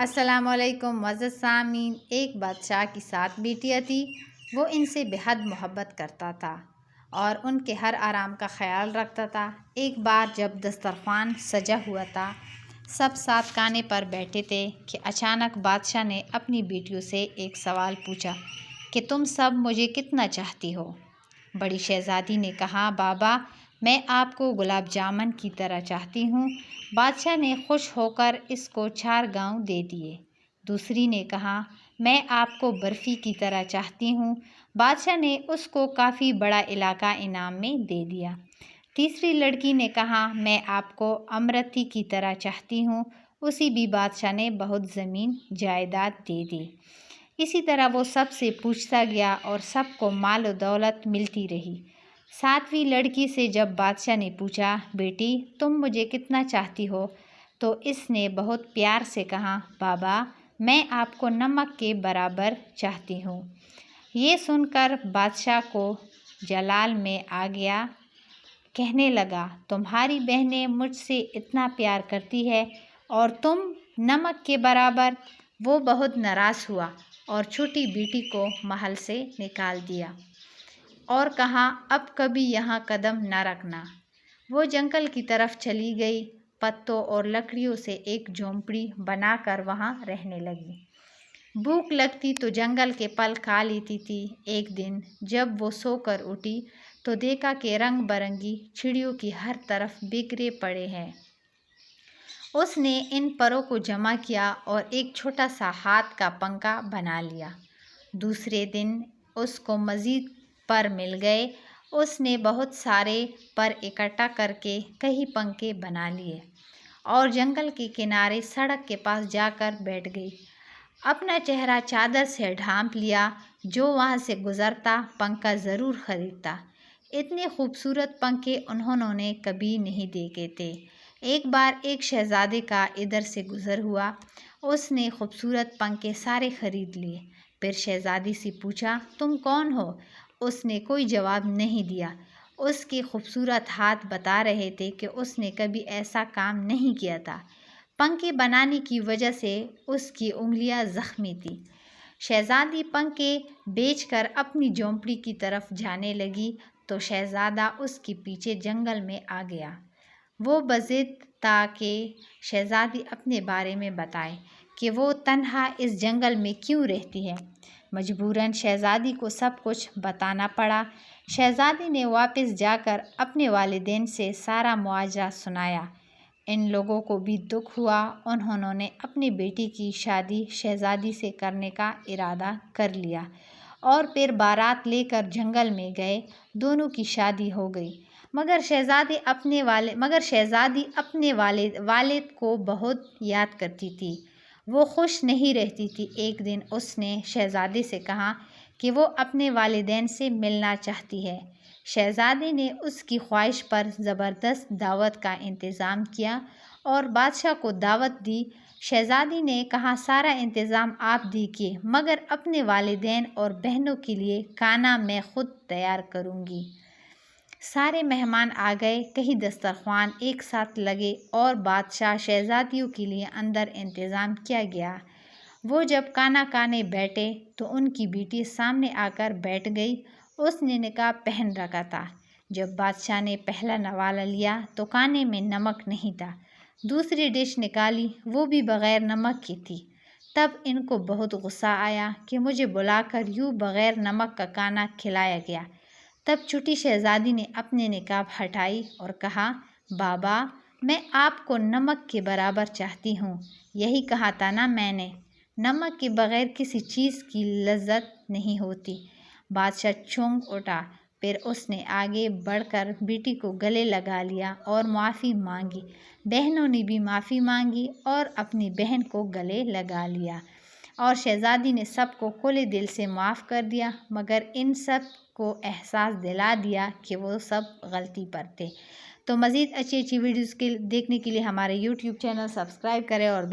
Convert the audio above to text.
السلام علیکم معزز سامعین۔ ایک بادشاہ کی 7 بیٹیاں تھیں۔ وہ ان سے بے حد محبت کرتا تھا اور ان کے ہر آرام کا خیال رکھتا تھا۔ ایک بار جب دسترخوان سجا ہوا تھا، سب ساتھ کھانے پر بیٹھے تھے کہ اچانک بادشاہ نے اپنی بیٹیوں سے ایک سوال پوچھا کہ تم سب مجھے کتنا چاہتی ہو؟ بڑی شہزادی نے کہا، بابا میں آپ کو گلاب جامن کی طرح چاہتی ہوں۔ بادشاہ نے خوش ہو کر اس کو 4 گاؤں دے دیے۔ دوسری نے کہا، میں آپ کو برفی کی طرح چاہتی ہوں۔ بادشاہ نے اس کو کافی بڑا علاقہ انعام میں دے دیا۔ تیسری لڑکی نے کہا، میں آپ کو امرتی کی طرح چاہتی ہوں۔ اسی بھی بادشاہ نے بہت زمین جائیداد دے دی۔ اسی طرح وہ سب سے پوچھتا گیا اور سب کو مال و دولت ملتی رہی۔ 7ویں لڑکی سے جب بادشاہ نے پوچھا، بیٹی تم مجھے کتنا چاہتی ہو؟ تو اس نے بہت پیار سے کہا، بابا میں آپ کو نمک کے برابر چاہتی ہوں۔ یہ سن کر بادشاہ کو جلال میں آ گیا، کہنے لگا، تمہاری بہنیں مجھ سے اتنا پیار کرتی ہے اور تم نمک کے برابر۔ وہ بہت ناراض ہوا اور چھوٹی بیٹی کو محل سے نکال دیا اور کہا، اب کبھی یہاں قدم نہ رکھنا۔ وہ جنگل کی طرف چلی گئی، پتوں اور لکڑیوں سے ایک جھونپڑی بنا کر وہاں رہنے لگی۔ بھوک لگتی تو جنگل کے پھل کھا لیتی تھی۔ ایک دن جب وہ سو کر اٹھی تو دیکھا کہ رنگ برنگی چڑیوں کی ہر طرف بکھرے پڑے ہیں۔ اس نے ان پروں کو جمع کیا اور ایک چھوٹا سا ہاتھ کا پنکھا بنا لیا۔ دوسرے دن اس کو مزید پر مل گئے۔ اس نے بہت سارے پر اکٹھا کر کے کئی پنکھے بنا لیے اور جنگل کے کنارے سڑک کے پاس جا کر بیٹھ گئی۔ اپنا چہرہ چادر سے ڈھانپ لیا، جو وہاں سے گزرتا پنکھا ضرور خریدتا۔ اتنے خوبصورت پنکھے انہوں نے کبھی نہیں دیکھے تھے۔ ایک بار ایک شہزادے کا ادھر سے گزر ہوا، اس نے خوبصورت پنکھے سارے خرید لیے۔ پھر شہزادی سے پوچھا، تم کون ہو؟ اس نے کوئی جواب نہیں دیا۔ اس کے خوبصورت ہاتھ بتا رہے تھے کہ اس نے کبھی ایسا کام نہیں کیا تھا۔ پنکھے بنانے کی وجہ سے اس کی انگلیاں زخمی تھیں۔ شہزادی پنکھے بیچ کر اپنی جھونپڑی کی طرف جانے لگی تو شہزادہ اس کے پیچھے جنگل میں آ گیا۔ وہ بضد تھا کہ شہزادی اپنے بارے میں بتائے کہ وہ تنہا اس جنگل میں کیوں رہتی ہے۔ مجبوراً شہزادی کو سب کچھ بتانا پڑا۔ شہزادی نے واپس جا کر اپنے والدین سے سارا ماجرا سنایا۔ ان لوگوں کو بھی دکھ ہوا۔ انہوں نے اپنی بیٹی کی شادی شہزادی سے کرنے کا ارادہ کر لیا اور پھر بارات لے کر جنگل میں گئے۔ دونوں کی شادی ہو گئی، مگر شہزادی اپنے والد کو بہت یاد کرتی تھی۔ وہ خوش نہیں رہتی تھی۔ ایک دن اس نے شہزادے سے کہا کہ وہ اپنے والدین سے ملنا چاہتی ہے۔ شہزادے نے اس کی خواہش پر زبردست دعوت کا انتظام کیا اور بادشاہ کو دعوت دی۔ شہزادی نے کہا، سارا انتظام آپ دیکھیے، مگر اپنے والدین اور بہنوں کے لیے کھانا میں خود تیار کروں گی۔ سارے مہمان آ گئے، کئی دسترخوان ایک ساتھ لگے اور بادشاہ شہزادیوں کے لیے اندر انتظام کیا گیا۔ وہ جب کھانا کھانے بیٹھے تو ان کی بیٹی سامنے آ کر بیٹھ گئی۔ اس نے نقاب پہن رکھا تھا۔ جب بادشاہ نے پہلا نوالا لیا تو کھانے میں نمک نہیں تھا۔ دوسری ڈش نکالی، وہ بھی بغیر نمک کی تھی۔ تب ان کو بہت غصہ آیا کہ مجھے بلا کر یوں بغیر نمک کا کھانا کھلایا گیا۔ تب چھوٹی شہزادی نے اپنی نقاب ہٹائی اور کہا، بابا میں آپ کو نمک کے برابر چاہتی ہوں۔ یہی کہا تھا نا میں نے، نمک کے بغیر کسی چیز کی لذت نہیں ہوتی۔ بادشاہ چونک اٹھا۔ پھر اس نے آگے بڑھ کر بیٹی کو گلے لگا لیا اور معافی مانگی۔ بہنوں نے بھی معافی مانگی اور اپنی بہن کو گلے لگا لیا اور شہزادی نے سب کو کھلے دل سے معاف کر دیا، مگر ان سب کو احساس دلا دیا کہ وہ سب غلطی پر تھے۔ تو مزید اچھی ویڈیوز دیکھنے کے لیے ہمارے YouTube چینل سبسکرائب کریں اور